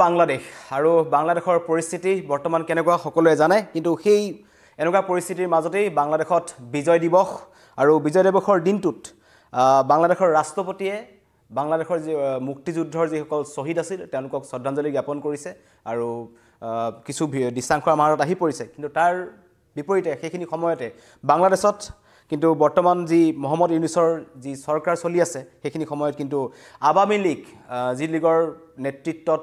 বাংলাদেশ আৰু বাংলাদেশৰ পৰিস্থিতি বৰ্তমান কেনেকুৱা সকলোৱে জানে কিন্তু সেই এনেকুৱা পৰিস্থিতিৰ মাজতেই বাংলাদেশত বিজয় দিৱস আৰু বিজয় দিৱসৰ দিনটোত বাংলাদেশৰ ৰাষ্ট্ৰপতিয়ে বাংলাদেশৰ যি মুক্তিযুদ্ধৰ যিসকল শ্বহীদ আছিল তেওঁলোকক শ্ৰদ্ধাঞ্জলি জ্ঞাপন কৰিছে আৰু কিছু দৃষ্টাংশৰ আমাৰত আহি পৰিছে কিন্তু তাৰ বিপৰীতে সেইখিনি সময়তে বাংলাদেশত কিন্তু বৰ্তমান যি মহম্মদ ইউনুছৰ যি চৰকাৰ চলি আছে সেইখিনি সময়ত কিন্তু আৱামী লীগ যি লীগৰ নেতৃত্বত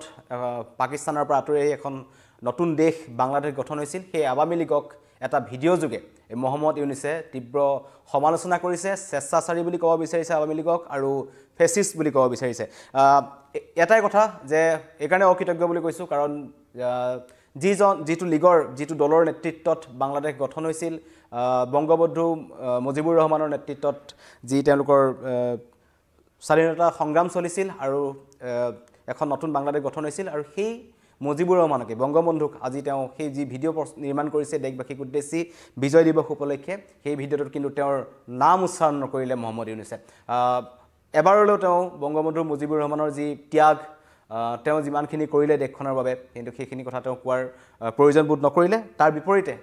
পাকিস্তানৰ পৰা আঁতৰি এখন নতুন দেশ বাংলাদেশ গঠন হৈছিল সেই আৱামী লীগক এটা ভিডিঅ' যোগে মহম্মদ ইউনুছে তীব্ৰ সমালোচনা কৰিছে স্বেচ্ছাচাৰী বুলি ক'ব বিচাৰিছে আৱামী লীগক আৰু ফেচিষ্ট বুলি ক'ব বিচাৰিছে এটাই কথা যে এইকাৰণে অকৃতজ্ঞ বুলি কৈছোঁ কাৰণ যিটো দলৰ নেতৃত্বত বাংলাদেশ গঠন হৈছিল বংগবন্ধু মুজিবুৰ ৰহমানৰ নেতৃত্বত যি তেওঁলোকৰ স্বাধীনতা সংগ্ৰাম চলিছিল আৰু এখন নতুন বাংলাদেশ গঠন হৈছিল আৰু সেই মুজিবুৰ ৰহমানকে বংগবন্ধুক আজি তেওঁ সেই যি ভিডিঅ' নিৰ্মাণ কৰিছে দেশবাসীক উদ্দেশ্যি বিজয় দিৱস উপলক্ষে সেই ভিডিঅ'টোত কিন্তু তেওঁৰ নাম উচ্চাৰণ নকৰিলে মহম্মদ ইউনুছে এবাৰলৈও তেওঁ বংগবন্ধু মুজিবুৰ ৰহমানৰ যি ত্যাগ তেওঁ যিমানখিনি কৰিলে দেশখনৰ বাবে কিন্তু সেইখিনি কথা তেওঁ কোৱাৰ প্ৰয়োজন বোধ নকৰিলে তাৰ বিপৰীতে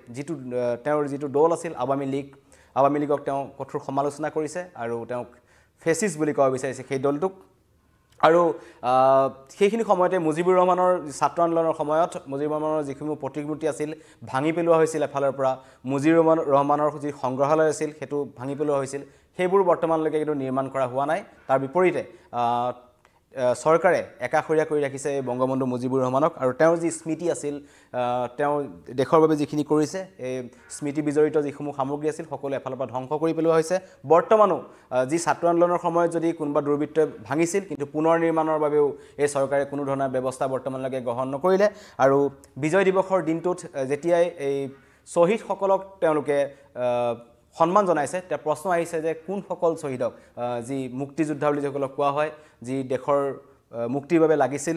তেওঁৰ যিটো দল আছিল আৱামী লীগক তেওঁ কঠোৰ সমালোচনা কৰিছে আৰু তেওঁক ফেচিষ্ট বুলি ক'ব বিচাৰিছে সেই দলটোক আৰু সেইখিনি সময়তে মুজিবুৰ ৰহমানৰ ছাত্ৰ আন্দোলনৰ সময়ত মুজিবুৰ ৰহমানৰ যিসমূহ প্ৰতিমূৰ্তি আছিল ভাঙি পেলোৱা হৈছিল এফালৰ পৰা মুজিবুৰ ৰহমানৰ যি সংগ্ৰহালয় আছিল সেইটো ভাঙি পেলোৱা হৈছিল সেইবোৰ বৰ্তমানলৈকে কিন্তু নিৰ্মাণ কৰা হোৱা নাই তাৰ বিপৰীতে চৰকাৰে একাষৰীয়া কৰি ৰাখিছে এই বংগবন্ধু মুজিবুৰ ৰহমানক আৰু তেওঁৰ যি স্মৃতি আছিল তেওঁ দেশৰ বাবে যিখিনি কৰিছে এই স্মৃতি বিজড়িত যিসমূহ সামগ্ৰী আছিল সকলো এফালৰ পৰা ধ্বংস কৰি পেলোৱা হৈছে বৰ্তমানো যি ছাত্ৰ আন্দোলনৰ সময়ত যদি কোনোবা দুৰ্বৃত্তই ভাঙিছিল কিন্তু পুনৰ নিৰ্মাণৰ বাবেও এই চৰকাৰে কোনো ধৰণৰ ব্যৱস্থা বৰ্তমানলৈকে গ্ৰহণ নকৰিলে আৰু বিজয় দিৱসৰ দিনটোত যেতিয়াই এই শ্বহীদসকলক তেওঁলোকে সন্মান জনাইছে তাৰ প্ৰশ্ন আহিছে যে কোনসকল শ্বহীদক যি মুক্তিযোদ্ধা বুলি যিসকলক কোৱা হয় যি দেশৰ মুক্তিৰ বাবে লাগিছিল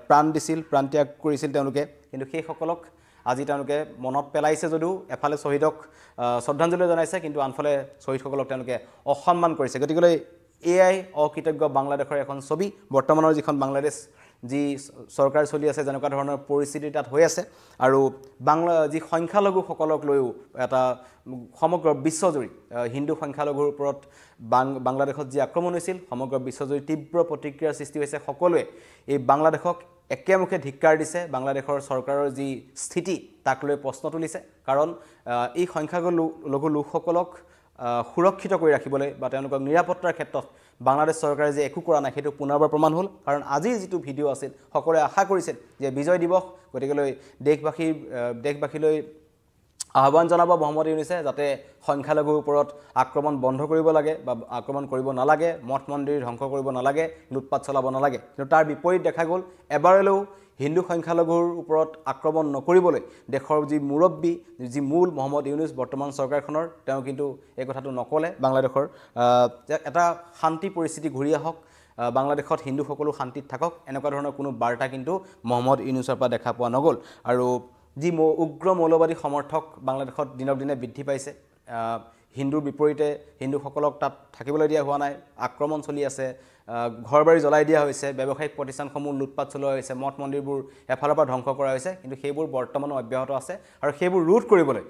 প্ৰাণ দিছিল প্ৰাণ ত্যাগ কৰিছিল তেওঁলোকে কিন্তু সেইসকলক আজি তেওঁলোকে মনত পেলাইছে যদিও এফালে শ্বহীদক শ্ৰদ্ধাঞ্জলি জনাইছে কিন্তু আনফালে শ্বহীদসকলক তেওঁলোকে অসন্মান কৰিছে গতিকে এআই অকৃতজ্ঞ বাংলাদেশৰ এখন ছবি বৰ্তমানৰ যিখন বাংলাদেশ যি চৰকাৰ চলি আছে যেনেকুৱা ধৰণৰ পৰিস্থিতি তাত হৈ আছে আৰু যি সংখ্যালঘুসকলক লৈও এটা সমগ্ৰ বিশ্বজুৰি হিন্দু সংখ্যালঘুৰ ওপৰত বাংলাদেশত যি আক্ৰমণ হৈছিল সমগ্ৰ বিশ্বজুৰি তীব্ৰ প্ৰতিক্ৰিয়াৰ সৃষ্টি হৈছে সকলোৱে এই বাংলাদেশক একেমুখে ধিক্কাৰ দিছে বাংলাদেশৰ চৰকাৰৰ যি স্থিতি তাক লৈ প্ৰশ্ন তুলিছে কাৰণ এই সংখ্যালঘু লোকসকলক সুৰক্ষিত কৰি ৰাখিবলৈ বা তেওঁলোকক নিৰাপত্তাৰ ক্ষেত্ৰত বাংলাদেশ চৰকাৰে যে একো কৰা নাই সেইটো পুনৰবাৰ প্ৰমাণ হ'ল কাৰণ আজিৰ যিটো ভিডিঅ' আছিল সকলোৱে আশা কৰিছিল যে বিজয় দিৱস গতিকেলৈ দেশবাসীলৈ আহ্বান জনাব মহম্মদ ইউনুছে যাতে সংখ্যালঘুৰ ওপৰত আক্ৰমণ বন্ধ কৰিব লাগে বা আক্ৰমণ কৰিব নালাগে মঠ মন্দিৰ ধ্বংস কৰিব নালাগে লুটপাট চলাব নালাগে কিন্তু তাৰ বিপৰীত দেখা গ'ল এবাৰলৈও হিন্দু সংখ্যালঘুৰ ওপৰত আক্ৰমণ নকৰিবলৈ দেশৰ যি মুৰব্বী যি মূল মহম্মদ ইউনুছ বৰ্তমান চৰকাৰখনৰ তেওঁ কিন্তু এই কথাটো নকলে বাংলাদেশৰ এটা শান্তি পৰিস্থিতি ঘূৰি আহক বাংলাদেশত হিন্দুসকলো শান্তিত থাকক এনেকুৱা ধৰণৰ কোনো বাৰ্তা কিন্তু মহম্মদ ইউনুছৰ পৰা দেখা পোৱা নগ'ল আৰু যি উগ্ৰ মৌলবাদী সমৰ্থক বাংলাদেশত দিনক দিনে বৃদ্ধি পাইছে হিন্দুৰ বিপৰীতে হিন্দুসকলক তাত থাকিবলৈ দিয়া হোৱা নাই আক্ৰমণ চলি আছে ঘৰ বাৰী জ্বলাই দিয়া হৈছে ব্যৱসায়িক প্ৰতিষ্ঠানসমূহ লুটপাট চলোৱা হৈছে মঠ মন্দিৰবোৰ এফালৰ পৰা ধ্বংস কৰা হৈছে কিন্তু সেইবোৰ বৰ্তমানো অব্যাহত আছে আৰু সেইবোৰ ৰোধ কৰিবলৈ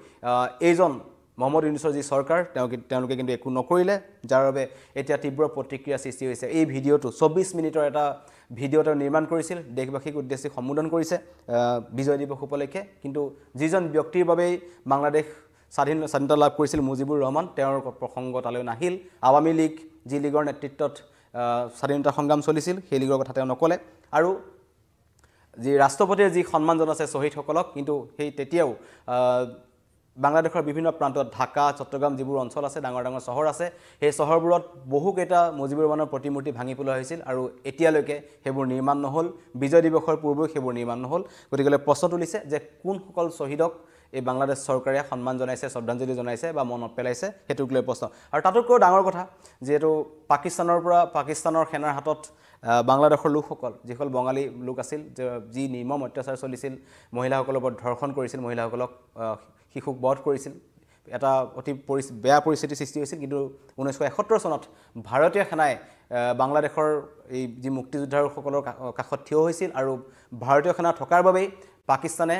এইজন মহম্মদ ইউনুছৰ যি চৰকাৰ তেওঁলোকে কিন্তু একো নকৰিলে যাৰ বাবে এতিয়া তীব্ৰ প্ৰতিক্ৰিয়া সৃষ্টি হৈছে এই ভিডিঅ'টো 24 মিনিটৰ এটা ভিডিঅ' তেওঁ নিৰ্মাণ কৰিছিল দেশবাসীক উদ্দেশ্যি সম্বোধন কৰিছে বিজয় দিৱস উপলক্ষে কিন্তু যিজন ব্যক্তিৰ বাবেই বাংলাদেশ স্বাধীনতা লাভ কৰিছিল মুজিবুৰ ৰহমান তেওঁৰ প্ৰসংগ তালৈ নাহিল আৱামী লীগ যি লীগৰ নেতৃত্বত স্বাধীনতা সংগ্ৰাম চলিছিল সেই লীগৰ কথা তেওঁ নকলে আৰু যি ৰাষ্ট্ৰপতিয়ে যি সন্মান জনাইছে শ্বহীদসকলক কিন্তু সেই তেতিয়াও বাংলাদেশৰ বিভিন্ন প্ৰান্তত ঢাকা চট্টগ্ৰাম যিবোৰ অঞ্চল আছে ডাঙৰ ডাঙৰ চহৰ আছে সেই চহৰবোৰত বহুকেইটা মুজিবুৰ ৰহমানৰ প্ৰতিমূৰ্তি ভাঙি পেলোৱা হৈছিল আৰু এতিয়ালৈকে সেইবোৰ নিৰ্মাণ নহ'ল বিজয় দিৱসৰ পূৰ্বেও সেইবোৰ নিৰ্মাণ নহ'ল গতিকে প্ৰশ্ন তুলিছে যে কোনসকল শ্বহীদক এই বাংলাদেশ চৰকাৰে সন্মান জনাইছে শ্ৰদ্ধাঞ্জলি জনাইছে বা মনত পেলাইছে সেইটোক লৈ প্ৰশ্ন আৰু তাতোতকৈ ডাঙৰ কথা যিহেতু পাকিস্তানৰ সেনাৰ হাতত বাংলাদেশৰ লোকসকল যিসকল বঙালী লোক আছিল যি নিৰ্মম অত্যাচাৰ চলিছিল মহিলাসকলৰ ওপৰত ধৰ্ষণ কৰিছিল মহিলাসকলক শিশুক বধ কৰিছিল এটা অতি বেয়া পৰিস্থিতিৰ সৃষ্টি হৈছিল কিন্তু 1971 চনত ভাৰতীয় সেনাই বাংলাদেশৰ এই যি মুক্তিযোদ্ধাসকলৰ কাষত থিয় হৈছিল আৰু ভাৰতীয় সেনা থকাৰ বাবেই পাকিস্তানে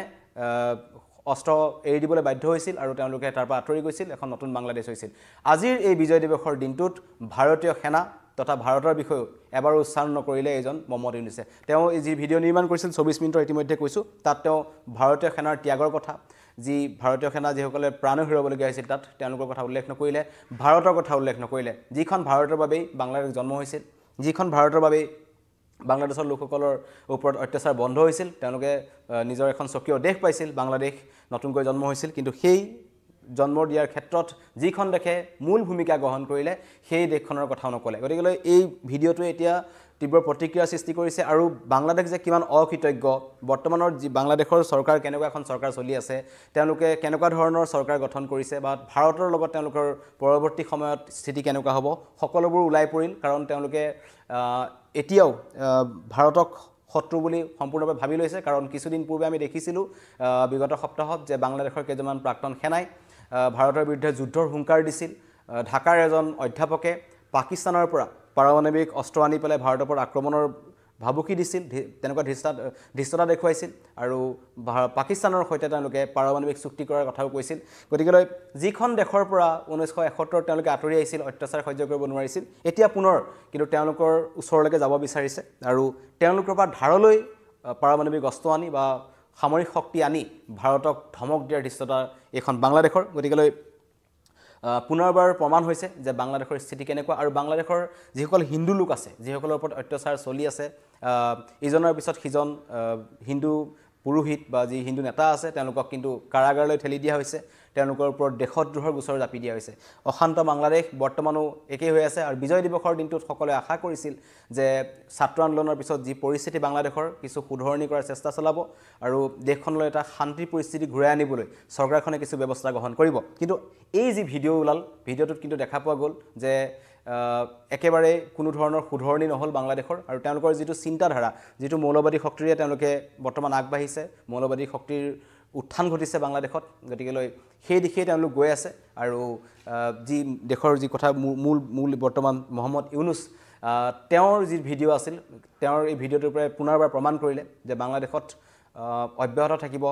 অস্ত্ৰ এৰি দিবলৈ বাধ্য হৈছিল আৰু তেওঁলোকে তাৰ পৰা আঁতৰি গৈছিল এখন নতুন বাংলাদেশ হৈছিল আজিৰ এই বিজয় দিৱসৰ দিনটোত ভাৰতীয় সেনা তথা ভাৰতৰ বিষয়ে এবাৰ উচ্চাৰণ নকৰিলে এজন মহম্মদ ইউনুছে তেওঁ যি ভিডিঅ' নিৰ্মাণ কৰিছিল 24 মিনিটৰ ইতিমধ্যে কৈছোঁ তাত তেওঁ ভাৰতীয় সেনাৰ ত্যাগৰ কথা যি ভাৰতীয় সেনা যিসকলে প্ৰাণ হেৰুৱাবলগীয়া হৈছিল তাত তেওঁলোকৰ কথা উল্লেখ নকৰিলে ভাৰতৰ কথা উল্লেখ নকৰিলে যিখন ভাৰতৰ বাবেই বাংলাদেশ জন্ম হৈছিল যিখন ভাৰতৰ বাবেই বাংলাদেশৰ লোকসকলৰ ওপৰত অত্যাচাৰ বন্ধ হৈছিল তেওঁলোকে নিজৰ এখন স্বকীয় দেশ পাইছিল বাংলাদেশ নতুনকৈ জন্ম হৈছিল কিন্তু সেই জন্ম দিয়াৰ ক্ষেত্ৰত যিখন দেশে মূল ভূমিকা গ্ৰহণ কৰিলে সেই দেশখনৰ কথাও নকলে গতিকে এই ভিডিঅ'টোৱে এতিয়া তীব্ৰ প্ৰতিক্ৰিয়া সৃষ্টি কৰিছে আৰু বাংলাদেশ যে কিমান অকৃতজ্ঞ বৰ্তমানৰ যি বাংলাদেশৰ চৰকাৰ কেনেকুৱা এখন চৰকাৰ চলি আছে তেওঁলোকে কেনেকুৱা ধৰণৰ চৰকাৰ গঠন কৰিছে বা ভাৰতৰ লগত তেওঁলোকৰ পৰৱৰ্তী সময়ত স্থিতি কেনেকুৱা হ'ব সকলোবোৰ ওলাই পৰিল কাৰণ তেওঁলোকে এতিয়াও ভাৰতক শত্ৰু বুলি সম্পূৰ্ণভাৱে ভাবি লৈছে কাৰণ কিছুদিন পূৰ্বে আমি দেখিছিলোঁ বিগত সপ্তাহত যে বাংলাদেশৰ কেইজনমান প্ৰাক্তন সেনাই ভাৰতৰ বিৰুদ্ধে যুদ্ধৰ হুংকাৰ দিছিল ঢাকাৰ এজন অধ্যাপকে পাকিস্তানৰ পৰা পাৰমাণৱিক অস্ত্ৰ আনি পেলাই ভাৰতৰ পৰা আক্ৰমণৰ ভাবুকি দিছিল তেনেকুৱা ধৃষ্টতা দেখুৱাইছিল আৰু পাকিস্তানৰ সৈতে তেওঁলোকে পাৰমাণৱিক চুক্তি কৰাৰ কথাও কৈছিল গতিকে যিখন দেশৰ পৰা 1971 তেওঁলোকে আঁতৰি আহিছিল অত্যাচাৰ সহ্য কৰিব নোৱাৰিছিল এতিয়া পুনৰ কিন্তু তেওঁলোকৰ ওচৰলৈকে যাব বিচাৰিছে আৰু তেওঁলোকৰ পৰা ধাৰলৈ পাৰমাণৱিক অস্ত্ৰ আনি বা সামৰিক শক্তি আনি ভাৰতক ধমক দিয়াৰ ধৃষ্টতা এখন বাংলাদেশৰ গতিকে পুনৰবাৰ প্ৰমাণ হৈছে যে বাংলাদেশৰ স্থিতি কেনেকুৱা আৰু বাংলাদেশৰ যিসকল হিন্দু লোক আছে যিসকলৰ ওপৰত অত্যাচাৰ চলি আছে ইজনৰ পিছত সিজন হিন্দু পুৰোহিত বা যি হিন্দু নেতা আছে তেওঁলোকক কিন্তু কাৰাগাৰলৈ ঠেলি দিয়া হৈছে তেওঁলোকৰ ওপৰত দেশদ্ৰোহৰ গোচৰ জাপি দিয়া হৈছে অশান্ত বাংলাদেশ বৰ্তমানো একেই হৈ আছে আৰু বিজয় দিৱসৰ দিনটোত সকলোৱে আশা কৰিছিল যে ছাত্ৰ আন্দোলনৰ পিছত যি পৰিস্থিতি বাংলাদেশৰ কিছু শুধৰণি কৰাৰ চেষ্টা চলাব আৰু দেশখনলৈ এটা শান্তি পৰিস্থিতি ঘূৰাই আনিবলৈ চৰকাৰখনে কিছু ব্যৱস্থা গ্ৰহণ কৰিব কিন্তু এই যি ভিডিঅ' ওলাল ভিডিঅ'টোত কিন্তু দেখা পোৱা গ'ল যে একেবাৰে কোনো ধৰণৰ শুধৰণি নহ'ল বাংলাদেশৰ আৰু তেওঁলোকৰ যিটো চিন্তাধাৰা যিটো মৌলবাদী শক্তিৰে তেওঁলোকে বৰ্তমান আগবাঢ়িছে মৌলবাদী শক্তিৰ উত্থান ঘটিছে বাংলাদেশত গতিকে সেই দিশে তেওঁলোক গৈ আছে আৰু যি দেশৰ যি কথা মূল বৰ্তমান মহম্মদ ইউনুছ তেওঁৰ যি ভিডিঅ' আছিল তেওঁৰ এই ভিডিঅ'টোৰ পৰাই পুনৰবাৰ প্ৰমাণ কৰিলে যে বাংলাদেশত অব্যাহত থাকিব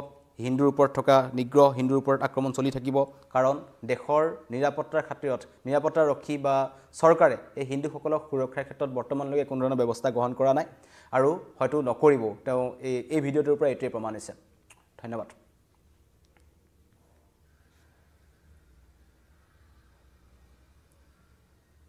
হিন্দুৰ ওপৰত থকা নিগ্ৰহ হিন্দুৰ ওপৰত আক্ৰমণ চলি থাকিব কাৰণ দেশৰ নিৰাপত্তাৰ খাতিৰত নিৰাপত্তাৰক্ষী বা চৰকাৰে এই হিন্দুসকলক সুৰক্ষাৰ ক্ষেত্ৰত বৰ্তমানলৈকে কোনো ধৰণৰ ব্যৱস্থা গ্ৰহণ কৰা নাই আৰু হয়তো নকৰিব তেওঁ এই ভিডিঅ'টোৰ পৰা এইটোৱে প্ৰমাণ হৈছে ধন্যবাদ